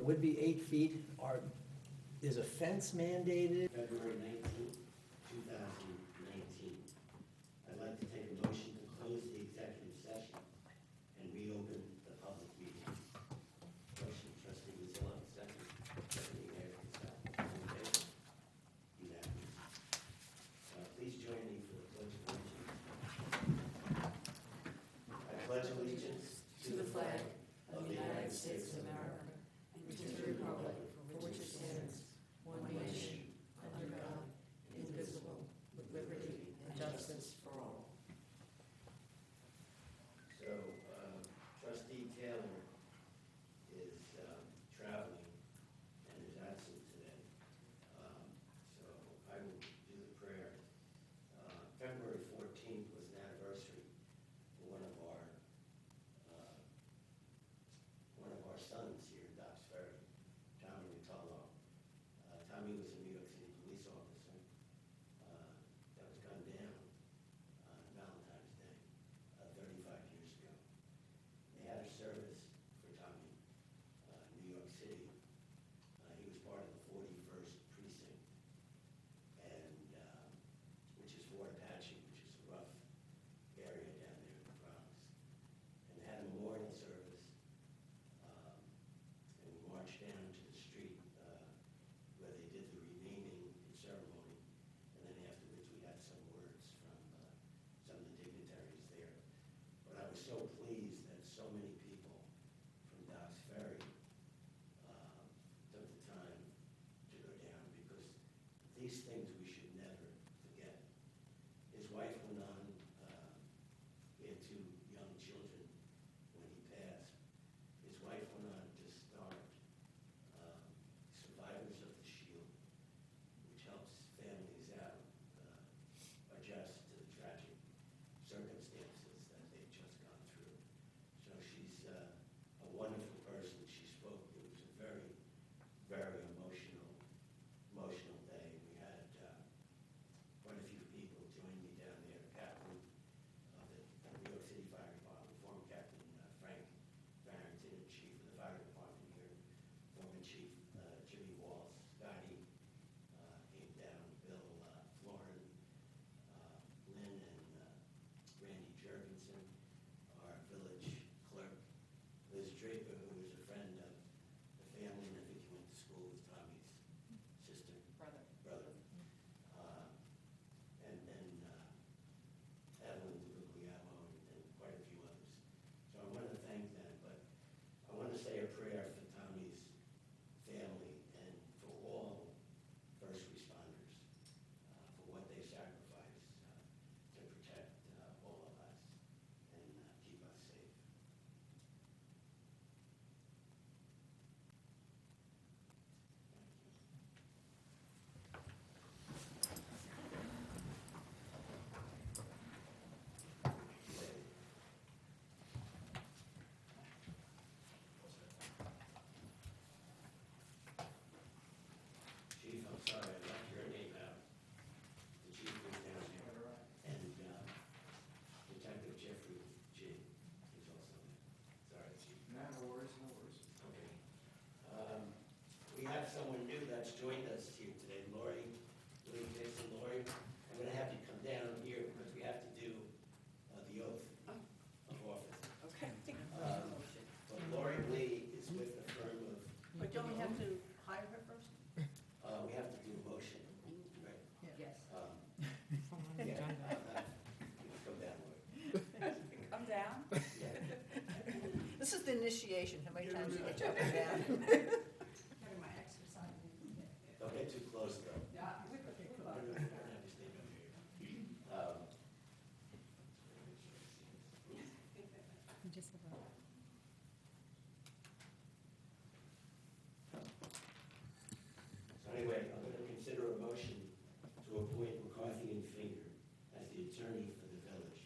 would be 8 feet. Is a fence mandated? February 19th, 2019. I'd like to take a motion to close the executive session and reopen the public meeting. Motion, trustee Rizzo, second. Trustee Mayor Cassell. All in favor? Unanimous. Please join me for the Pledge of Allegiance. I pledge allegiance to the flag of the United States of America and to the republic for which it stands, one nation, under God, indivisible, with liberty and justice for all. So, Trustee Taylor is traveling and is absent today. So I will do the prayer. February 14th was an anniversary for one of our sons here in Dobbs Ferry, Tommy Rutolo. Tommy was a New York City police officer that was gunned down on Valentine's Day 35 years ago. They had a service for Tommy in New York City. He was part of the 41st precinct, and which is Fort Apache, which is a rough area down there in the Bronx. And they had a memorial service, and we marched down to the street where they did the renaming ceremony, and then afterwards we had some words from some of the dignitaries there. But I was so pleased that so many people from Dobbs Ferry took the time to go down, because these things we should never forget. His wife went on, he had 2 young children when he passed. His wife went on to start Survivors of the Shield, which helps families out adjust to the tragic circumstances that they've just gone through. So she's a wonderful person. She spoke. It was a very, very emotional day. We had quite a few people join me down there. Captain of the New York City Fire Department, former Captain Frank Barrington, Chief of the Fire Department here, former Chief Jimmy Walls, Scotty came down, Bill Florin, Lynn and Randy Jurgensen, our village clerk, Liz Draper, who was a friend of the family, and I think he went to school with Tommy's sister. Brother. And then Evelyn DiGuglielmo and quite a few others. So I want to thank them, but I want to say a prayer for Tommy's family and for all first responders for what they sacrifice to protect all of us and keep us safe. Chief, I'm sorry, I left your name out. The chief was down there. And Detective Jeffrey G. is also there. Sorry, Chief. No worries, no worries. Okay. We have someone new that's joined us here today, Lori Dixon. Lori, I'm going to have you come down here because we have to do the oath of office. Okay. But Lori Lee is with the firm of, But don't we have to hire her first? we have to do a motion, right? Yes. Yeah. Come down, Lori. Come down? Yeah. This is the initiation, how many times you get to up and down? Having my exercise. Don't get too close, though. Yeah. We're gonna have to stay down here. So anyway, I'm going to consider a motion to appoint McCarthy and Fingar as the attorney for the village,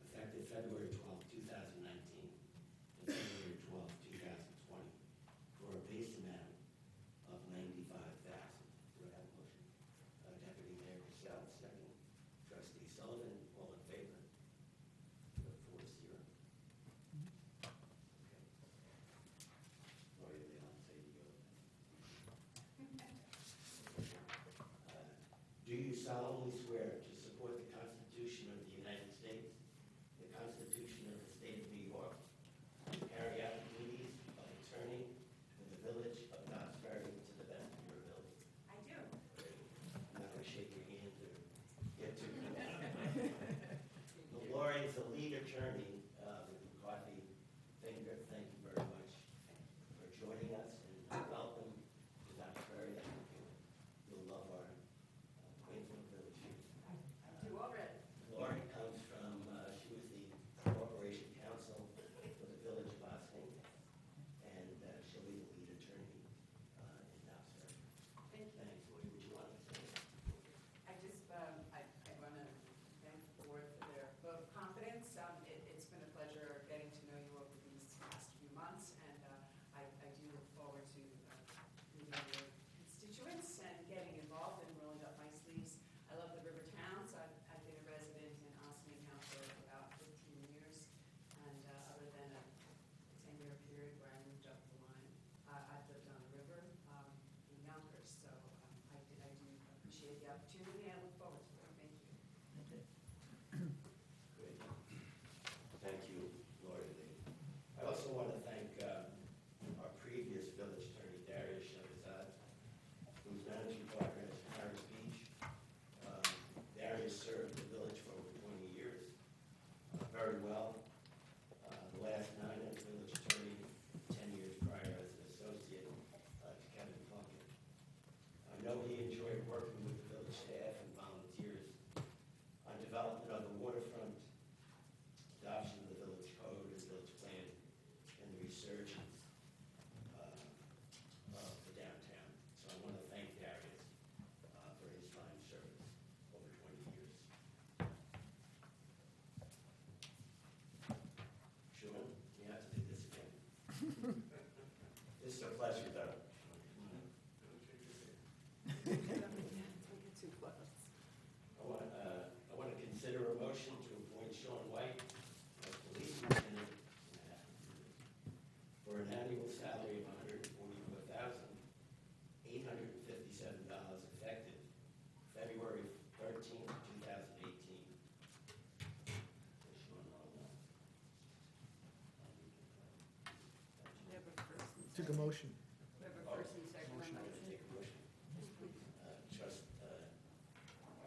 effective February 12, 2019 to February 12, 2020, for a appreciate the opportunity, I look forward to it, thank you. Okay. Great. Thank you, Lori Lee. I also want to thank our previous village attorney, Darius Shahzad, whose managing partner is Harris Beach. Darius served the village for over 20 years, very well. The last 9 as village attorney, 10 years prior as an associate to Kevin Plunkett. I know he enjoyed working with the village staff and volunteers on development of the waterfront, adoption of the village code and village plan, and the resurgence of the downtown. So I want to thank Darius for his fine service over 20 years. Sean, you have to do this again. This is a pleasure, though. Too close. I want to consider a motion to appoint Sean White as police lieutenant for an annual salary of $144,857 effective February 13th, 2018. Sean, We have a first and Took a motion. We have a first and second on I'm going to motion. take a motion.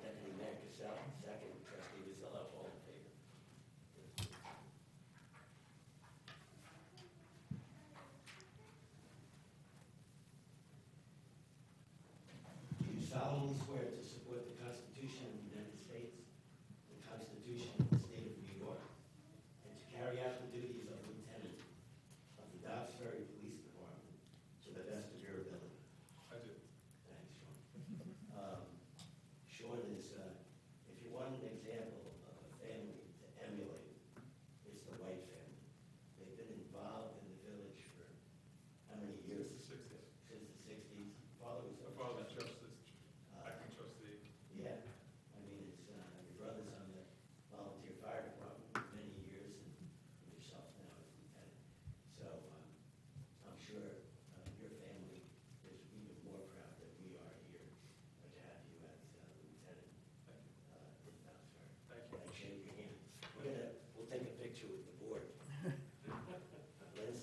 Deputy Mayor Cassell, second. Trustee Vizillo, all in favor? Do you solemnly swear to support the Constitution of the United States, the Constitution of the State of New York, and to carry out the duties of lieutenant of the Dobbs Ferry Police Department to the best of your ability? I do. Thanks, Sean. Sean is, if you want an example of a family to emulate, it's the White family. They've been involved in the village for how many years? Since the 60s. Since the 60s. Father was. My father's justice, acting trustee. Yeah, I mean, it's, your brother's on the volunteer fire department for many years, and yourself now as lieutenant. So, I'm sure, your family is even more proud that we are here to have you as, lieutenant, Thank you. in Dobbs Ferry. Thank you. And shake your hand. We'll take a picture with the board. Liz?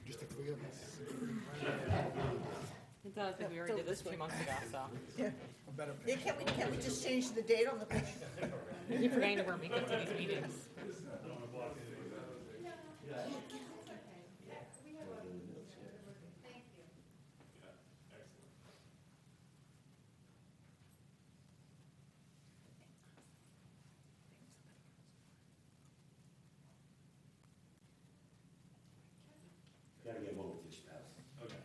Just the three of us. It does, because we already did this a few months ago, so. A better Yeah, picture. can't we just change the date on the picture? You're forgetting where we get to these meetings. Gotta get one with your spouse. Okay.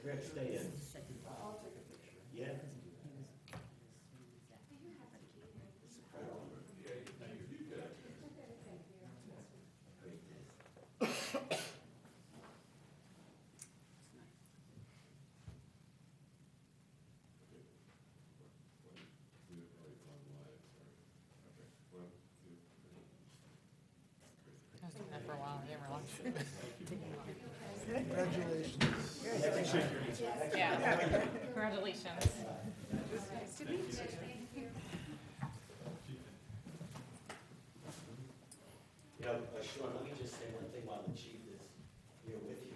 Rick, stay in. Yeah? It's a proud moment. Great day. I was doing that for a while, I didn't realize. Congratulations. Yeah, congratulations. Nice to meet you. You know, Sean, let me just say one thing while the chief is here with you.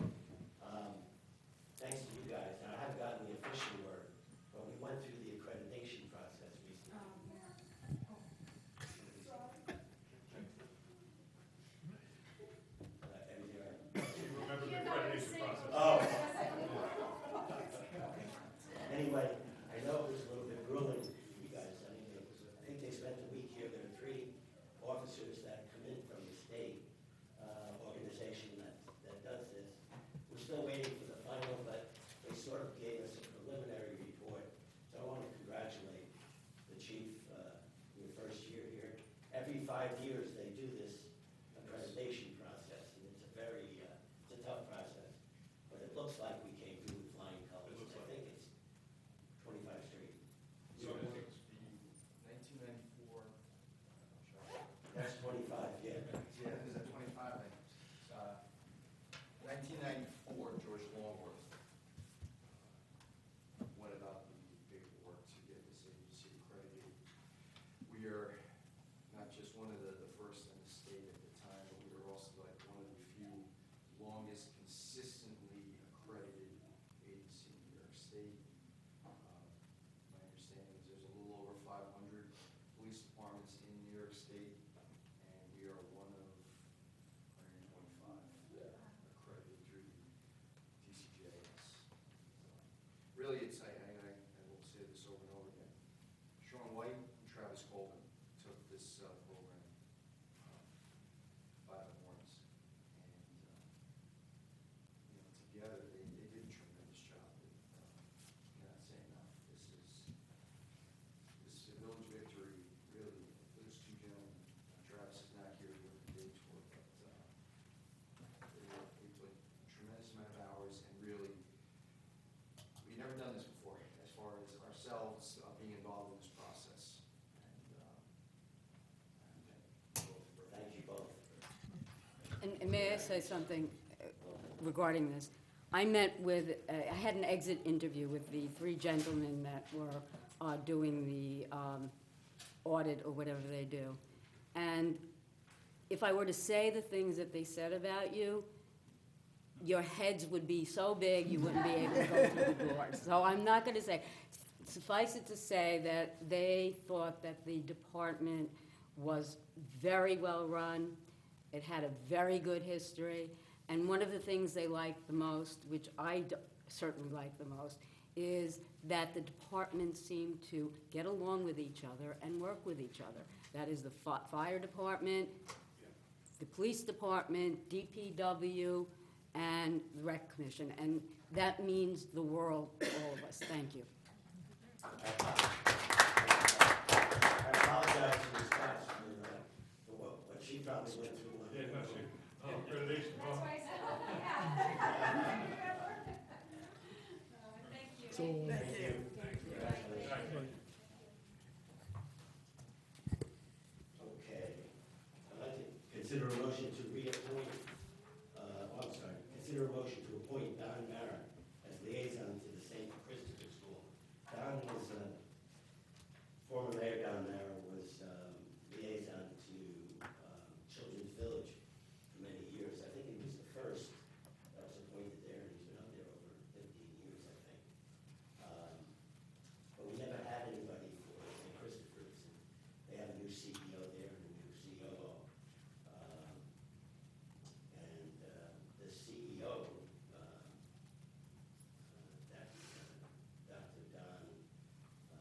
Thanks to you guys, and I haven't gotten the official word, but we went through the accreditation process recently. Everything all right? You remember the accreditation process? Oh. Anyway, I know it was a little bit grueling for you guys. I mean, I think they spent a week here. There are 3 officers that come in from the state organization that does this. We're still waiting for the final, but they sort of gave us a preliminary report. So I want to congratulate the chief, your first year here. Every 5 years, they do this accreditation process, and it's a very, it's a tough process. But it looks like we came through with flying colors. It looks I like think it's 25 Street. So is it- 1994, I'm not sure. That's 25, yeah. Yeah, is it 25? say something regarding this? I met with, I had an exit interview with the three gentlemen that were doing the audit or whatever they do. And if I were to say the things that they said about you, your heads would be so big you wouldn't be able to go through the doors. So I'm not going to say. Suffice it to say that they thought that the department was very well run. It had a very good history. And one of the things they liked the most, which I certainly like the most, is that the department seemed to get along with each other and work with each other. That is the fire department, the police department, DPW, and the rec commission. And that means the world to all of us. Thank you. I apologize to Ms. Cox for what she probably went through. Yeah, no, she, accreditation, oh. So, Okay. I'd like to consider a motion to reappoint, consider a motion to appoint Don Marra as liaison to the St. Christopher School. Don was, former mayor Don Marra was liaison to Children's Village for many years. I think he was the first that was appointed there, and he's been up there over 15 years, I think. But we never had anybody for St. Christopher's. They have a new CEO there and a new COO. And the CEO, Dr. Don, I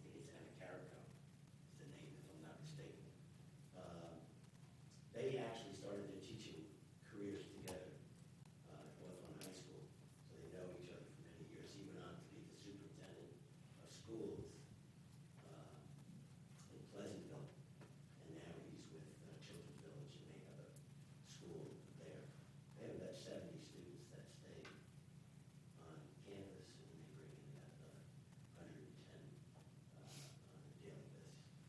think it's Anacarico, is the name, if I'm not mistaken. They actually started their teaching careers together at Hawthorne High School, so they know each other for many years. He went on to be the superintendent of schools in Pleasantville, and now he's with Children's Village, and they have a school there. They have about 70 students that stay on campus, and they bring in about 110 on a daily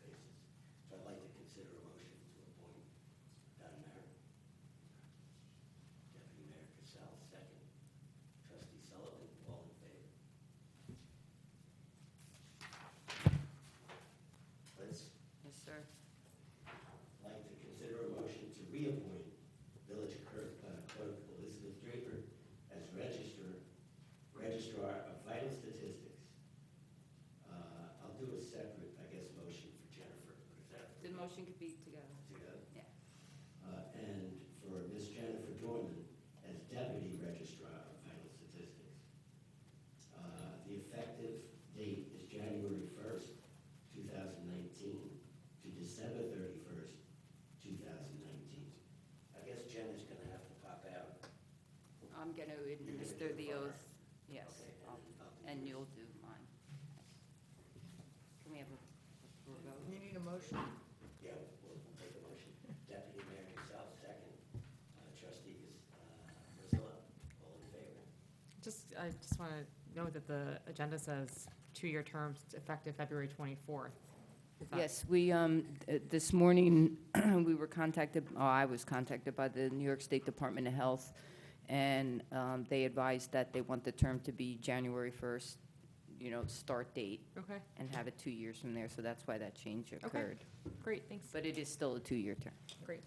basis. So I'd like to consider a motion to appoint Don Marra. Deputy Mayor Cassell, second. Trustee Sullivan, all in favor? Liz? Yes, sir. I'd like to consider a motion to reappoint Village Clerk Elizabeth Draper as Registrar of Vital Statistics. I'll do a separate, I guess, motion for Jennifer. Is that The motion could be together. together? Yeah. And for Ms. Jennifer Dorman as Deputy Registrar of Vital Statistics. The effective date is January 1st, 2019 to December 31st, 2019. I guess Jen is going to have to pop out. I'm going to administer the oath. Yes. Okay, I'll- I'll do And this. you'll do mine. Can we have a vote? You need a motion? Yeah, we'll take a motion. Deputy Mayor Cassell, second. Trustees, Priscilla, all in favor? I just want to note that the agenda says 2-year terms effective February 24th. Is that- Yes, we, this morning, we were contacted, I was contacted by the New York State Department of Health, and they advised that they want the term to be January 1st, start date, Okay, and have it 2 years from there, so that's why that change occurred. great, thanks. But it is still a 2-year term. Great.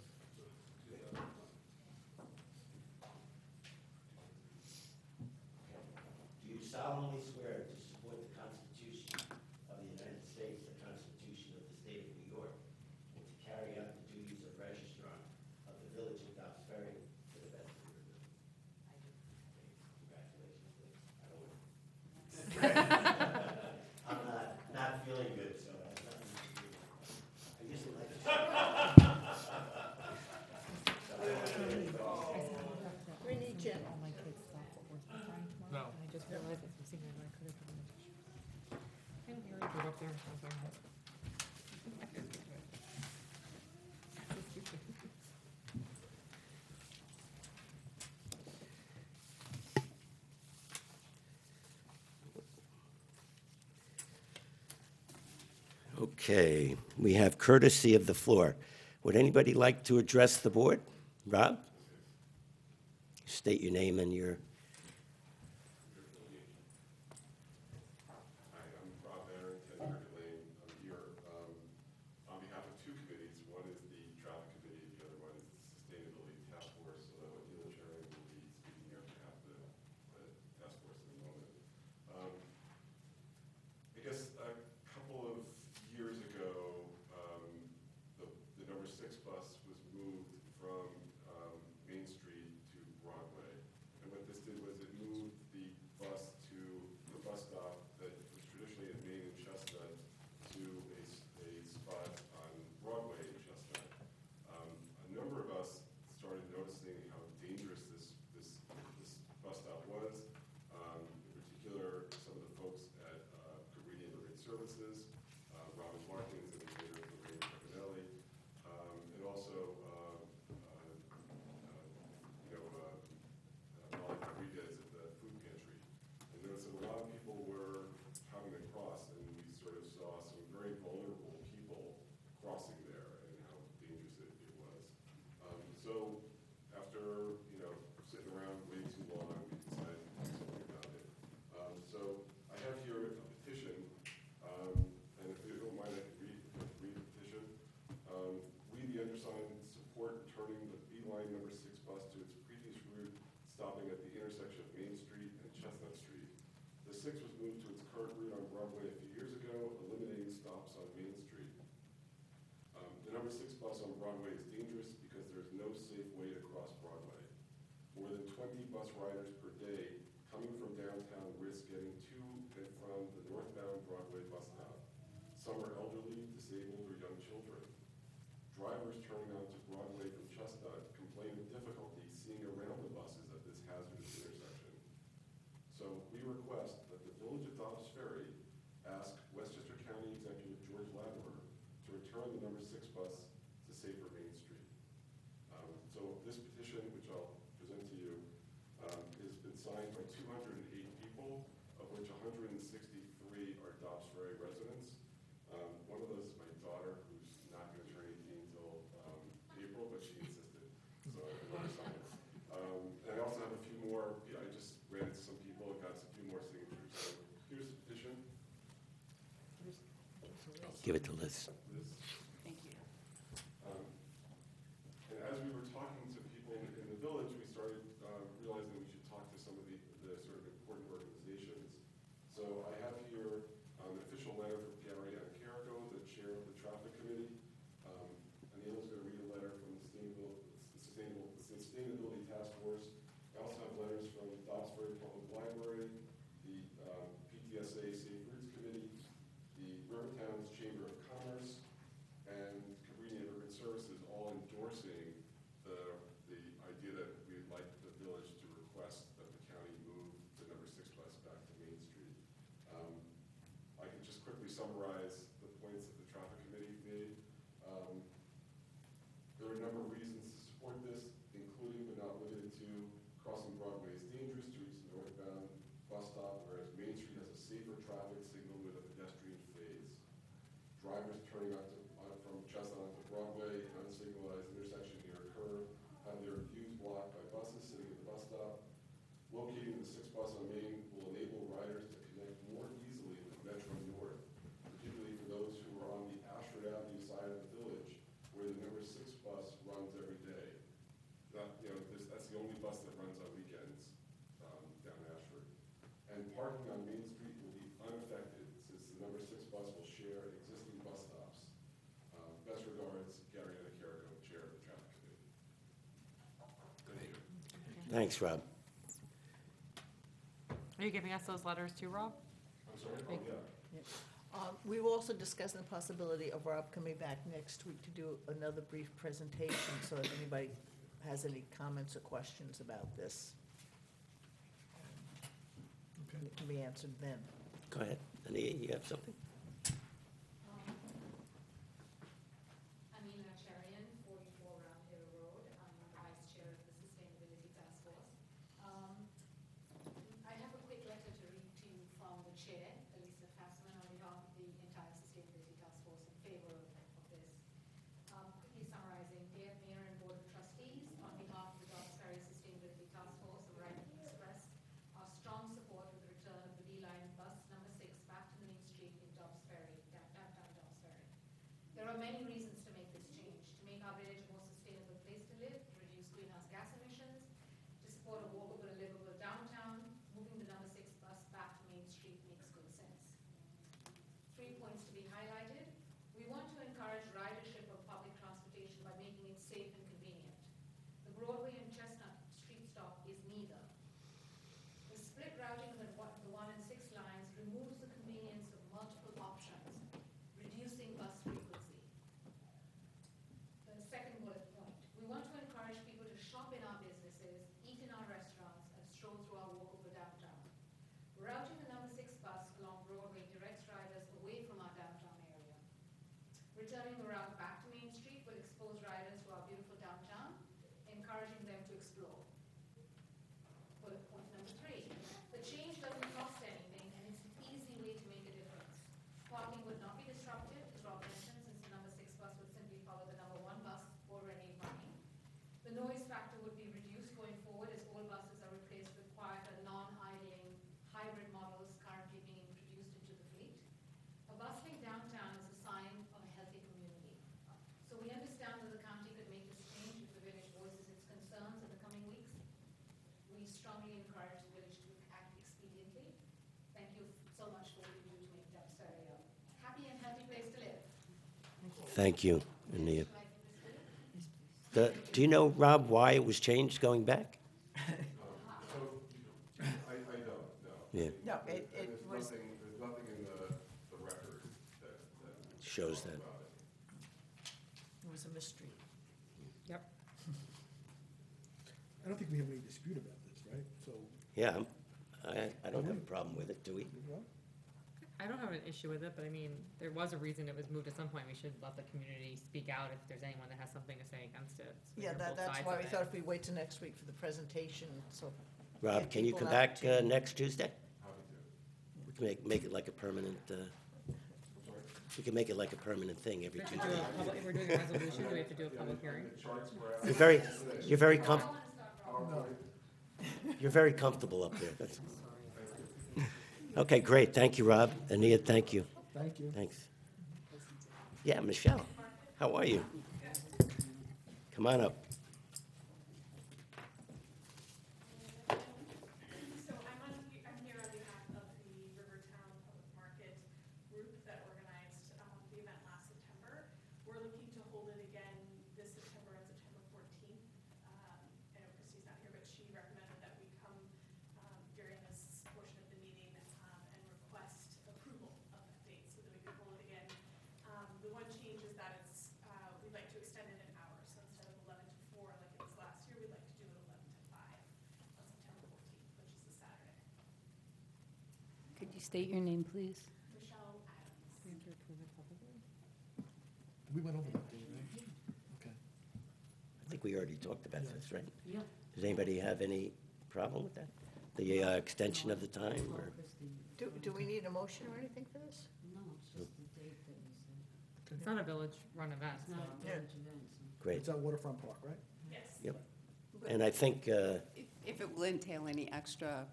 Do you solemnly swear to support the Constitution of the United States, the Constitution of the State of New York, and to carry out the duties of Registrar of the Village of Dobbs Ferry to the best of your ability? I do. Congratulations, Liz. I don't want I'm not feeling good, so I have nothing to do. I usually like to. So I don't want to really go. We need Jen. All my kids thought what was the time tomorrow. No. And I just realized that I'm thinking I could have done it. And we already go up there. I was like, Okay, we have courtesy of the floor. Would anybody like to address the board? Rob? State your name and your, Hi, I'm Rob Banner, 10 Cricket Lane. I'm here on behalf of two committees. One is the traffic committee, the other one is the sustainability task force. So that what Neil Chairman will be speaking on behalf of the task force in a moment. I guess a couple of years ago, the number 6 bus was moved from Main Street to Broadway. And what this did was it moved the bus to the bus stop that was traditionally at Main and Chestnut to a spot on Broadway in Chestnut. A number of us started noticing how dangerous this bus stop was. In particular, some of the folks at Cabrini Immigrant Services, Robin Markins and later Lorraine Paganelli, and also Molly Rodriguez at the food pantry. And noticed that a lot of people were coming across, and we sort of saw some very vulnerable people crossing there and how dangerous it was. So after, sitting around way too long, we decided to do something about it. So I have here a petition, and if you don't mind, I can read the petition. We, the undersigned, support returning the B-Line number 6 bus to its previous route, stopping at the intersection of Main Street and Chestnut Street. The 6 was moved to its current route on Broadway a few years ago, eliminating stops on Main Street. The number 6 bus on Broadway is dangerous because there is no safe way to cross Broadway. More than 20 bus riders per day coming from downtown risk getting to and from the northbound Broadway bus stop. Some are elderly, disabled, or young children. Drivers turning onto Broadway from Chestnut complain of difficulty seeing around the buses at this hazardous intersection. So we request that the Village of Dobbs Ferry ask Westchester County Executive George Latimer to return the number 6 bus to safer Main Street. So this petition, which I'll present to you, has been signed by 208 people, of which 163 are Dobbs Ferry residents. One of those is my daughter, who's not going to turn 18 until April, but she insisted. So I signed it. And I also have a few more. I just read it to some people and got a few more signatures. So here's the petition. give it to Liz. Thank you. And as we were talking to people in the village, we started realizing we should talk to some of the sort of important organizations. So I have here an official letter from Gary Anacarico, the chair of the traffic committee. Anil's going to read a letter from the Sustainability Task Force. I also have letters from Dobbs Ferry Public Library, the PTSA Safe Routes Committee, the Rivertowns Chamber of Commerce, and Cabrini Immigrant Services, all endorsing the idea that we'd like the village to request that the county move the number 6 bus back to Main Street. I can just quickly summarize the points that the traffic committee made. There are a number of reasons to support this, including but not limited to crossing Broadway is dangerous to reach the northbound bus stop, whereas Main Street has a safer traffic signal with a pedestrian phase. Drivers turning from Chestnut onto Broadway, an unsignalized intersection near a curve, have their views blocked by buses sitting at the bus stop. Locating the 6 bus on Main will enable riders to connect more easily with Metro North, particularly for those who are on the Ashford Avenue side of the village, where the number 6 bus runs every day. That's the only bus that runs on weekends down Ashford. And parking on Main Street will be unaffected since the number 6 bus will share existing bus stops. Best regards, Gary Anacarico, Chair of the Traffic Committee. Thank you. Thanks, Rob. Are you giving us those letters too, Rob? I'm sorry? Oh, yeah. We will also discuss the possibility of Rob coming back next week to do another brief presentation, so if anybody has any comments or questions about this, Okay. it can be answered then. Go ahead. Anita, you have something? Amina Cherian, 44 Round Hill Road. I'm the Vice Chair of the Sustainability Task Force. I have a quick letter to read to you from the Chair, Elisa Fassman, on behalf of the entire Sustainability Task Force in favor of this. Quickly summarizing, dear Mayor and Board of Trustees, on behalf of the Dobbs Ferry Sustainability Task Broadway and Chestnut Street stop is neither. The split routing of the 1 and 6 lines removes the convenience of multiple options, reducing bus frequency. The second bullet point, we want to encourage people to shop in our businesses, eat in our restaurants, and stroll through our walkable downtown. Routing the number 6 bus along Broadway directs riders away from our downtown area. Returning the route back to Main Street will expose riders to our beautiful downtown, encouraging them to explore. Bullet point number 3, the change doesn't cost anything and it's an easy way to make a difference. Parking would not be disruptive, as Rob mentioned, since the number 6 bus would simply follow the number 1 bus already running. The noise factor would be reduced going forward as all buses are replaced with quieter, non-idling hybrid models currently being introduced into the fleet. A bustling downtown is a sign of a healthy community. So we understand that the county could make this change if the village voices its concerns in the coming weeks. We strongly encourage the village to act expediently. Thank you so much for what you do to make Duxbury a happy and healthy place to live. Thank you, Ania. Do you know, Rob, why it was changed going back? I don't know. Yeah. No, it There's was, nothing in the record that Shows talks that. about it. it was a mystery. Yep. I don't think we have any dispute about this, right? So, Yeah, I don't have a problem with it, do we? well, I don't have an issue with it, but I mean, there was a reason it was moved at some point. We should let the community speak out if there's anyone that has something to say against it. So we Yeah, hear both that's sides why of we it. thought if we wait till next week for the presentation, so. Rob, give can you people come an back opportunity. next Tuesday? Happy to. We can make it like a permanent, we can make it like a permanent thing every We have to Tuesday. do a public, if we're doing a resolution, do we have to do a public hearing? The charts graph. You're very comfortable. PowerPoint. You're very comfortable up there. That's- Okay, great. Thank you, Rob. Ania, thank you. thank you. Thanks. Yeah, Michelle, how are you? Come on up. So I'm here on behalf of the Rivertown Public Market group that organized the event last September. We're looking to hold it again this September on September 14th. I know Christy's not here, but she recommended that we come during this portion of the meeting and request approval of that date so that we can hold it again. The one change is that it's, we'd like to extend it an hour. So instead of 11 to 4 like it was last year, we'd like to do it 11 to 5 on September 14th, which is a Saturday. Could you state your name, please? Michelle Adams. We have to approve it publicly. We went over that, didn't we? Okay. I think we already talked about this, right? Yeah. Does anybody have any problem with that? The extension of the time, or? Do we need a motion or anything for this? No, it's just the date that we said. It's not a village-run event, It's so. not a Yeah. village event, so. Great. It's at Waterfront Park, right? Yes. Yep. And I think, If it will entail any extra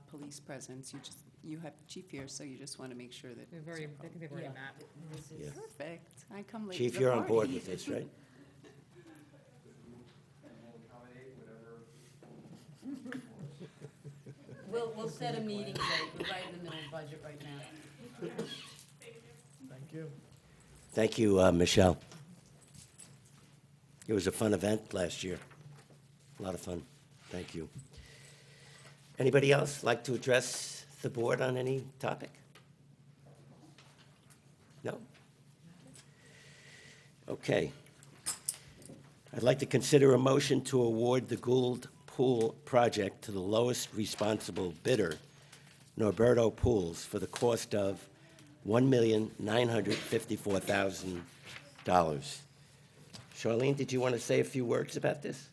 police presence, you have the chief here, so you just want to make sure that. We've already, I think they've already Yeah, met. this is- Yeah. Perfect. I come late to Chief, the you're on board party. with this, right? We'll set a meeting date, we're right in the middle of budget right now. Thank you. Thank you, Michelle. It was a fun event last year. A lot of fun. Thank you. Anybody else like to address the board on any topic? No? Okay. I'd like to consider a motion to award the Gould Pool project to the lowest responsible bidder, Norberto Pools, for the cost of $1,954,000. Charlene, did you want to say a few words about this?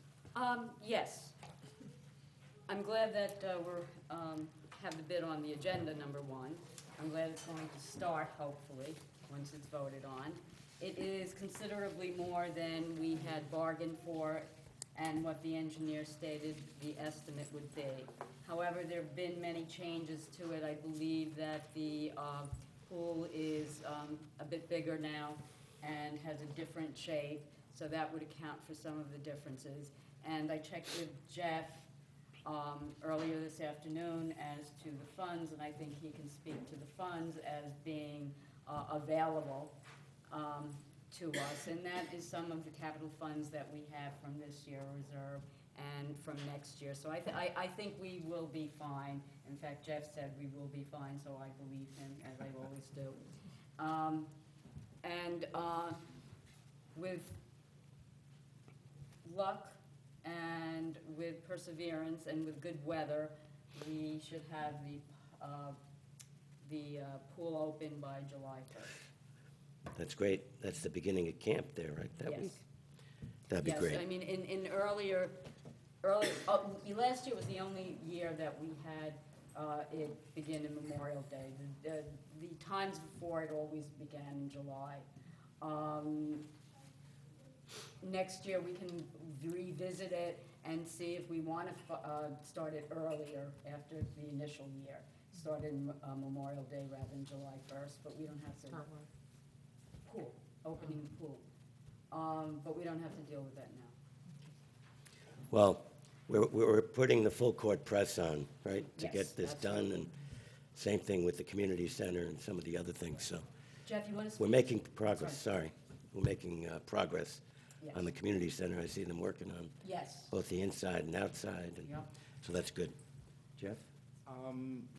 Yes. I'm glad that we're, have the bid on the agenda, number one. I'm glad it's going to start, hopefully, once it's voted on. It is considerably more than we had bargained for and what the engineer stated the estimate would be. However, there have been many changes to it. I believe that the pool is a bit bigger now and has a different shape, so that would account for some of the differences. And I checked with Jeff earlier this afternoon as to the funds, and I think he can speak to the funds as being available to us, and that is some of the capital funds that we have from this year reserve and from next year. So I think we will be fine. In fact, Jeff said we will be fine, so I believe him, as I always do. With luck and with perseverance and with good weather, we should have the pool open by July 1st. That's great. That's the beginning of camp there, right, that Yes. week? That'd be Yes, great. I mean, last year was the only year that we had it begin in Memorial Day. The times before it always began in July. Next year, we can revisit it and see if we want to start it earlier after the initial year. Start in Memorial Day rather than July 1st, but we don't have to. Start with. Pool, opening the pool. But we don't have to deal with that now. Well, we're putting the full court press on, right, to Yes, get this done, and same thing with the community center and some of the other things, so. Jeff, you want to speak? We're making progress, Sorry. sorry. We're making progress Yes. on the community center. I see them working on Yes. both the inside and outside, and Yep. so that's good. Jeff?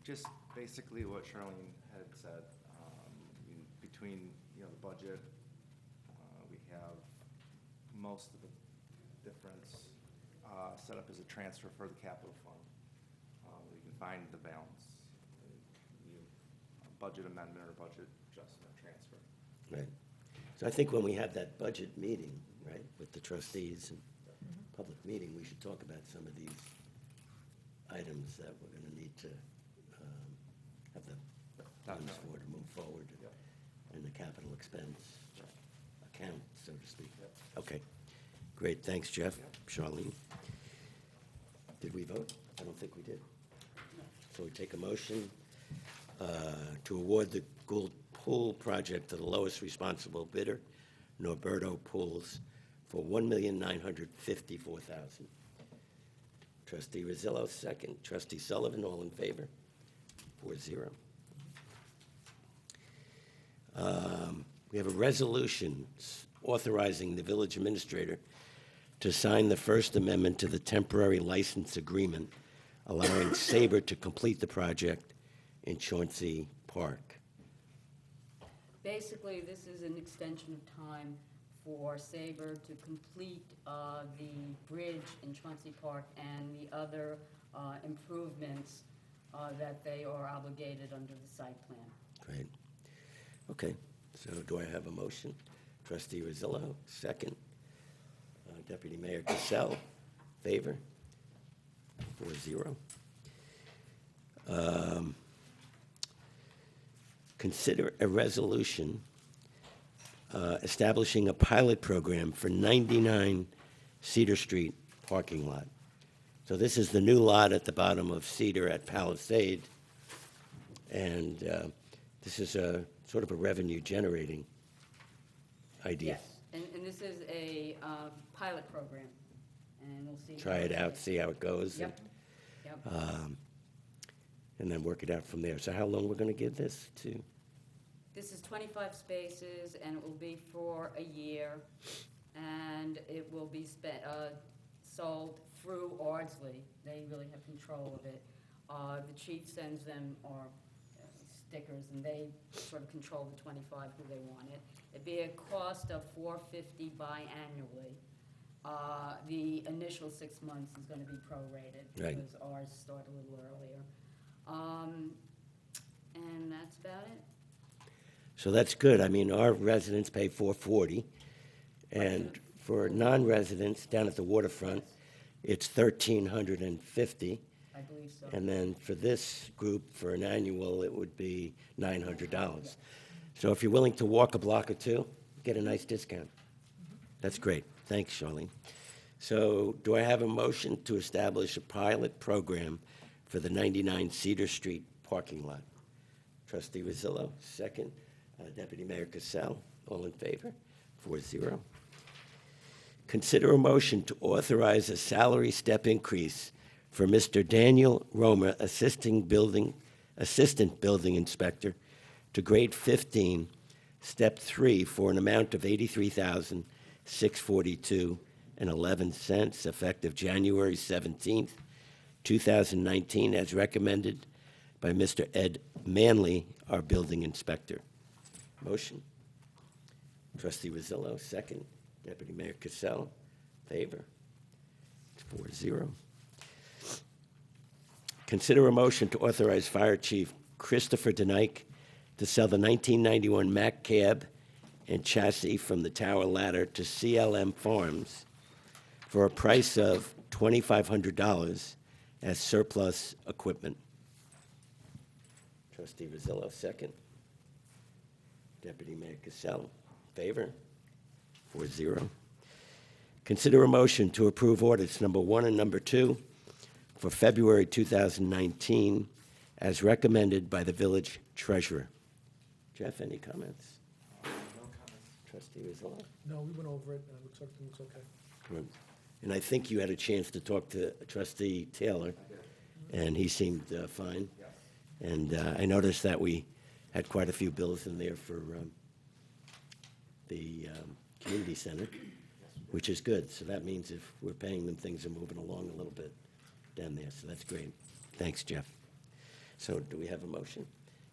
Just basically what Charlene had said, between, the budget, we have most of the difference set up as a transfer for the capital fund. We can find the balance, a budget amendment or budget adjustment transfer. Right. So I think when we have that budget meeting, right, with the trustees and public meeting, we should talk about some of these items that we're gonna need to have the funds for to move forward in the capital expense account, so to speak. Okay, great, thanks, Jeff. Charlene? Did we vote? I don't think we did. So we take a motion to award the Gould Pool project to the lowest responsible bidder, Norberto Pools, for $1,954,000. Trustee Rosillo, second. Trustee Sullivan, all in favor? 4-0. We have a resolution authorizing the village administrator to sign the First Amendment to the temporary license agreement, allowing Sabre to complete the project in Chauncey Park. Basically, this is an extension of time for Sabre to complete the bridge in Chauncey Park and the other improvements that they are obligated under the site plan. Great. Okay, so do I have a motion? Trustee Rosillo, second. Deputy Mayor Cassell, favor? 4-0. Consider a resolution establishing a pilot program for 99 Cedar Street parking lot. So this is the new lot at the bottom of Cedar at Palisade, and this is a sort of a revenue-generating idea. Yes, and this is a pilot program, and we'll see. Try it out, see how it goes. Yep, yep. And then work it out from there. So how long we're going to give this to? This is 25 spaces, and it will be for a year, and it will be sold through Ardsley. They really have control of it. The chief sends them stickers, and they sort of control the 25 who they want it. It'd be a cost of $450 biannually. The initial 6 months is going to be prorated Right. because ours start a little earlier. And that's about it. So that's good. I mean, our residents pay $440, and for non-residents down at the waterfront, it's $1,350. I believe so. And then for this group, for an annual, it would be $900. So if you're willing to walk a block or two, get a nice discount. That's great. Thanks, Charlene. So do I have a motion to establish a pilot program for the 99 Cedar Street parking lot? Trustee Rosillo, second. Deputy Mayor Cassell, all in favor? 4-0. Consider a motion to authorize a salary step increase for Mr. Daniel Roma, Assistant Building Inspector, to grade 15 Step 3, for an amount of $83,642.11, effective January 17th, 2019, as recommended by Mr. Ed Manley, our building inspector. Motion? Trustee Rosillo, second. Deputy Mayor Cassell, favor? It's 4-0. Consider a motion to authorize Fire Chief Christopher DeNike to sell the 1991 Mack cab and chassis from the Tower Ladder to CLM Farms for a price of $2,500 as surplus equipment. Trustee Rosillo, second. Deputy Mayor Cassell, favor? 4-0. Consider a motion to approve audits number 1 and number 2 for February 2019 as recommended by the village treasurer. Jeff, any comments? No comments. Trustee Rosillo? No, we went over it, and it looks okay. Good. And I think you had a chance to talk to Trustee Taylor, and he seemed fine. Yes. And I noticed that we had quite a few bills in there for the community center, which is good. So that means if we're paying them, things are moving along a little bit down there. So that's great. Thanks, Jeff. So do we have a motion?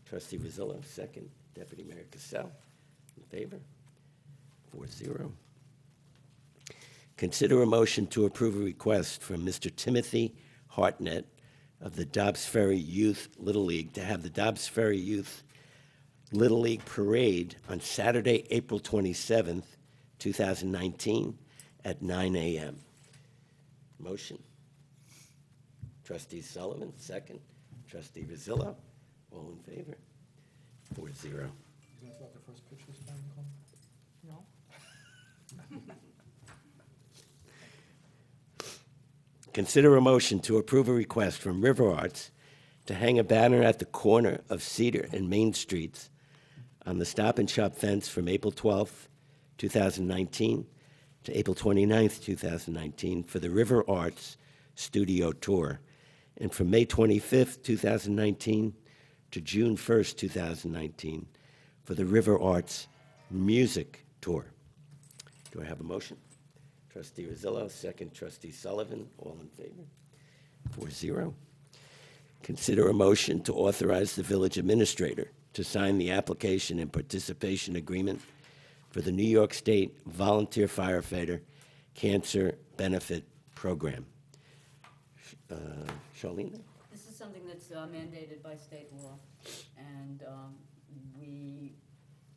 Trustee Rosillo, second. Deputy Mayor Cassell, in favor? 4-0. Consider a motion to approve a request from Mr. Timothy Hartnett of the Dobbs Ferry Youth Little League to have the Dobbs Ferry Youth Little League Parade on Saturday, April 27th, 2019, at 9 a.m. Motion? Trustee Sullivan, second. Trustee Rosillo, all in favor? 4-0. You gonna throw out the first pitch this time, Nicole? No? Consider a motion to approve a request from RiverArts to hang a banner at the corner of Cedar and Main Streets on the Stop and Shop fence from April 12th, 2019 to April 29th, 2019 for the RiverArts Studio Tour, and from May 25th, 2019 to June 1st, 2019 for the RiverArts Music Tour. Do I have a motion? Trustee Rosillo, second. Trustee Sullivan, all in favor? 4-0. Consider a motion to authorize the village administrator to sign the application and participation agreement for the New York State Volunteer Firefighter Cancer Benefit Program. Charlene? This is something that's mandated by state law, and we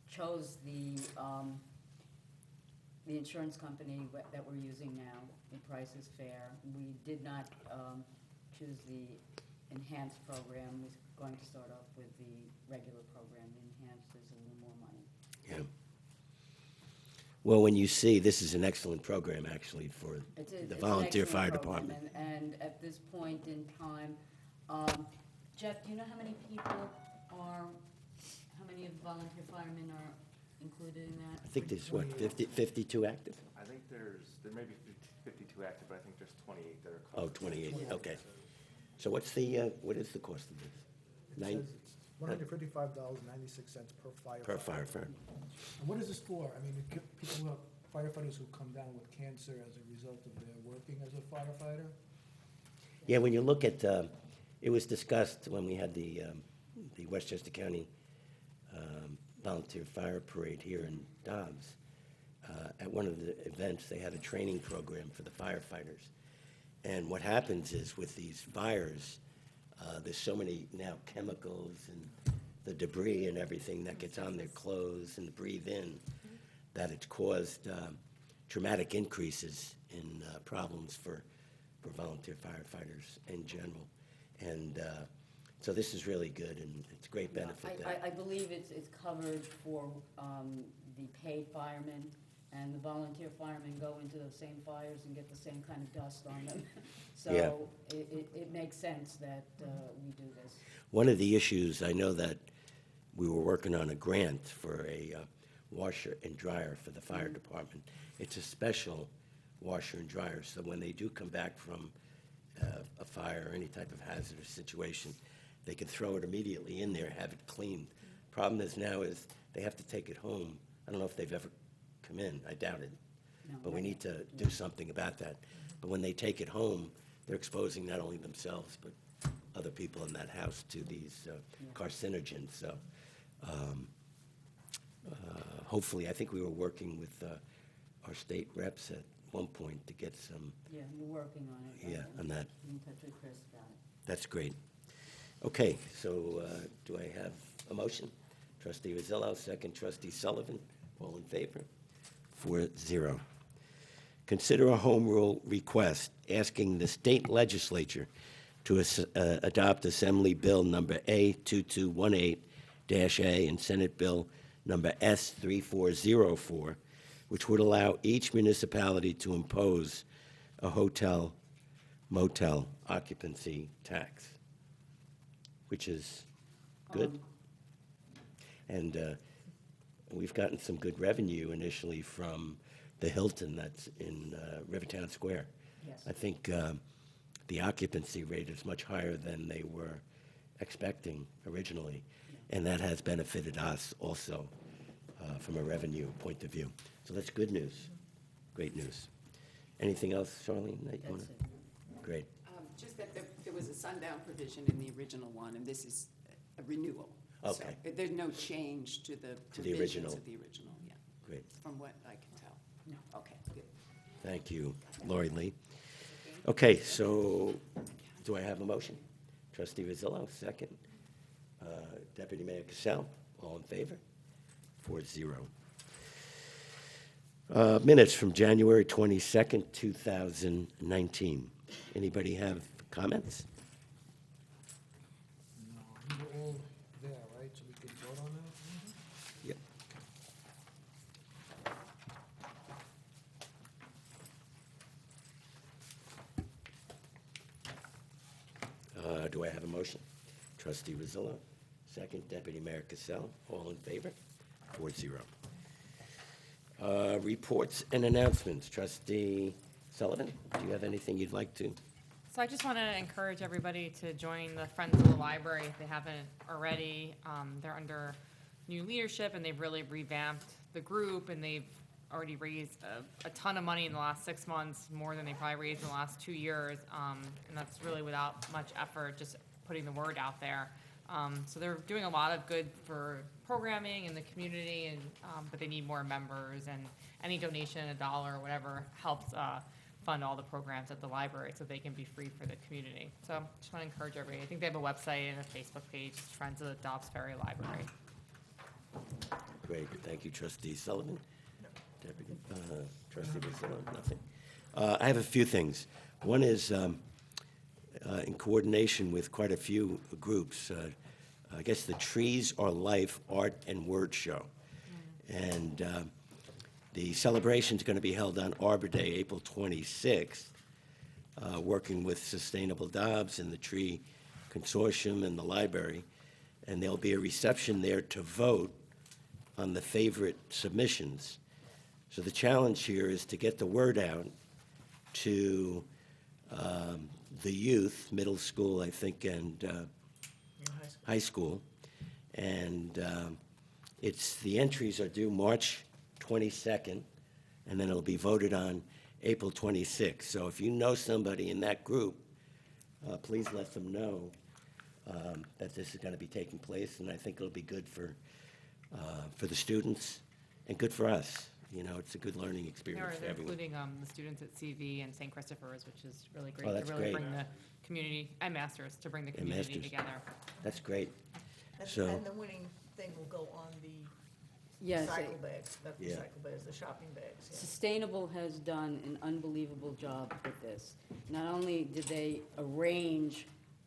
chose the insurance company that we're using now. The price is fair. We did not choose the enhanced program. We're going to start off with the regular program. The enhanced is a little more money. Yeah. Well, when you see, this is an excellent program, actually, for It's the an volunteer excellent fire program, department. And at this point in time, Jeff, do you know how many people are, how many of the volunteer firemen are included in that? I think there's, what, 52 active? I think there may be 52 active, but I think there's 28 that are Oh, called. 28, Yeah. okay. So what is the cost of this? It Nine- says it's $155.96 per firefighter. Per firefighter? And what is this for? I mean, people who are firefighters who come down with cancer as a result of their working as a firefighter? Yeah, when you look at, it was discussed when we had the Westchester County Volunteer Fire Parade here in Dobbs. At one of the events, they had a training program for the firefighters. And what happens is with these fires, there's so many now chemicals and the debris and everything that gets on their clothes and breathe in, that it's caused dramatic increases in problems for volunteer firefighters in general. And so this is really good, and it's a great benefit. I believe it's covered for the paid firemen, and the volunteer firemen go into those same fires and get the same kind of dust on them. Yeah. So it makes sense that we do this. One of the issues, I know that we were working on a grant for a washer and dryer for the fire department. It's a special washer and dryer, so when they do come back from a fire or any type of hazardous situation, they can throw it immediately in there, have it cleaned. Problem is now is they have to take it home. I don't know if they've ever come in, I doubt it. No, But we not need yet. to do something about that. But when they take it home, they're exposing not only themselves, but other people in that house to these carcinogens. So hopefully, I think we were working with our state reps at one point to get some, Yeah, we're working on it. Yeah, on that. In touch with Chris about it. that's great. Okay, so do I have a motion? Trustee Rosillo, second. Trustee Sullivan, all in favor? 4-0. Consider a home rule request asking the state legislature to adopt Assembly Bill number A2218-A and Senate Bill number S3404, which would allow each municipality to impose a hotel motel occupancy tax, which is good. And we've gotten some good revenue initially from the Hilton that's in Rivertown Square. Yes. I think the occupancy rate is much higher than they were expecting originally, and that has benefited us also from a revenue point of view. So that's good news, great news. Anything else, Charlene, that you want That's to? it. Great. Just that there was a sundown provision in the original one, and this is a renewal. So Okay. There's no change to the To the provisions original. of the original, yeah, Great. from what I can tell. No. Okay, good. Thank you, Lori Lee. Okay, so do I have a motion? Trustee Rosillo, second. Deputy Mayor Cassell, all in favor? 4-0. Minutes from January 22nd, 2019. Anybody have comments? No, you were all there, right, so we could vote on that? Yep. Do I have a motion? Trustee Rosillo, second. Deputy Mayor Cassell, all in favor? 4-0. Reports and announcements. Trustee Sullivan, do you have anything you'd like to? So I just want to encourage everybody to join the Friends of the Library if they haven't already. They're under new leadership, and they've really revamped the group, and they've already raised a ton of money in the last 6 months, more than they probably raised in the last 2 years, and that's really without much effort, just putting the word out there. So they're doing a lot of good for programming in the community, and but they need more members, and any donation, $1 or whatever, helps fund all the programs at the library so they can be free for the community. So just want to encourage everybody. I think they have a website and a Facebook page, Friends of the Dobbs Ferry Library. Great, thank you, Trustee Sullivan. Deputy, Trustee Rosillo, nothing. I have a few things. One is, in coordination with quite a few groups, I guess the Trees Are Life Art and Word Show. And the celebration's going to be held on Arbor Day, April 26th, working with Sustainable Dobbs and the Tree Consortium and the library. And there'll be a reception there to vote on the favorite submissions. So the challenge here is to get the word out to the youth, middle school, I think, and high school. And the entries are due March 22nd, and then it'll be voted on April 26th. So if you know somebody in that group, please let them know that this is going to be taking place, and I think it'll be good for the students and good for us. You know, it's a good learning experience for They're everyone. including the students at CV and St. Christopher's, which is really great. Oh, that's to really great. bring the community, and Masters, to bring the And community Masters. together. That's great. And So- and the winning thing will go on the Yes, recycle bags, not the Yeah. recycle bags, the shopping bags, yeah. Sustainable has done an unbelievable job with this. Not only did they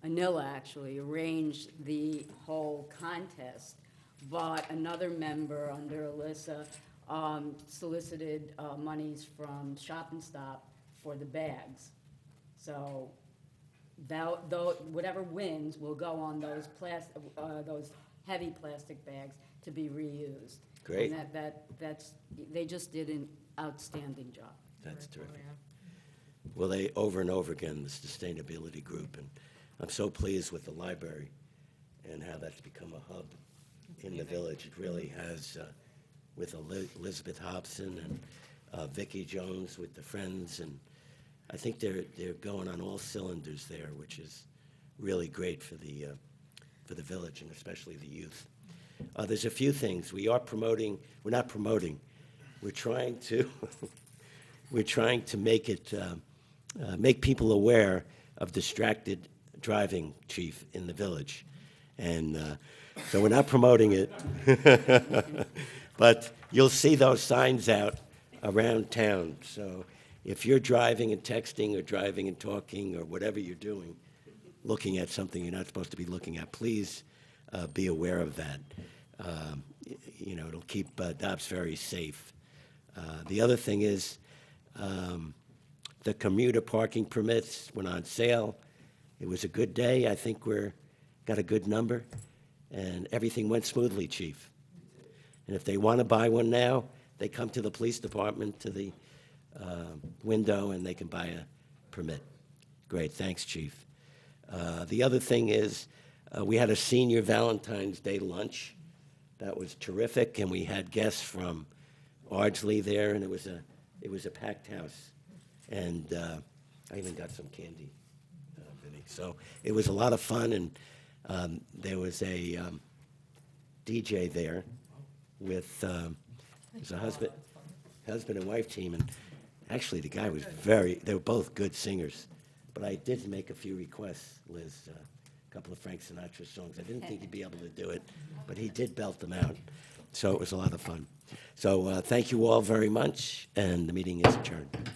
Anilla actually arranged the whole contest, but another member under Alyssa solicited monies from Shop and Stop for the bags. So though whatever wins will go on those those heavy plastic bags to be reused. Great. And they just did an outstanding job. That's Very cool, terrific. yeah. Well, they, over and over again, the sustainability group, and I'm so pleased with the library and how that's become a hub in the village. It really has, with Elizabeth Hobson and Vicki Jones with the Friends, and I think they're going on all cylinders there, which is really great for the village and especially the youth. There's a few things. We're not promoting, we're trying to, we're trying to make people aware of distracted driving, Chief, in the village. And so we're not promoting it. But you'll see those signs out around town. So if you're driving and texting or driving and talking or whatever you're doing, looking at something you're not supposed to be looking at, please be aware of that. You know, it'll keep Dobbs Ferry safe. The other thing is the commuter parking permits went on sale. It was a good day. I think got a good number, and everything went smoothly, Chief. And if they want to buy one now, they come to the police department, to the window, and they can buy a permit. Great, thanks, Chief. The other thing is we had a senior Valentine's Day lunch. That was terrific, and we had guests from Ardsley there, and it was a packed house. And I even got some candy, Vinny. So it was a lot of fun, and there was a DJ there with his husband and wife team, and actually the guy was they were both good singers. But I did make a few requests, Liz, a couple of Frank Sinatra songs. I didn't think he'd be able to do it, but he did belt them out. So it was a lot of fun. So thank you all very much, and the meeting is adjourned.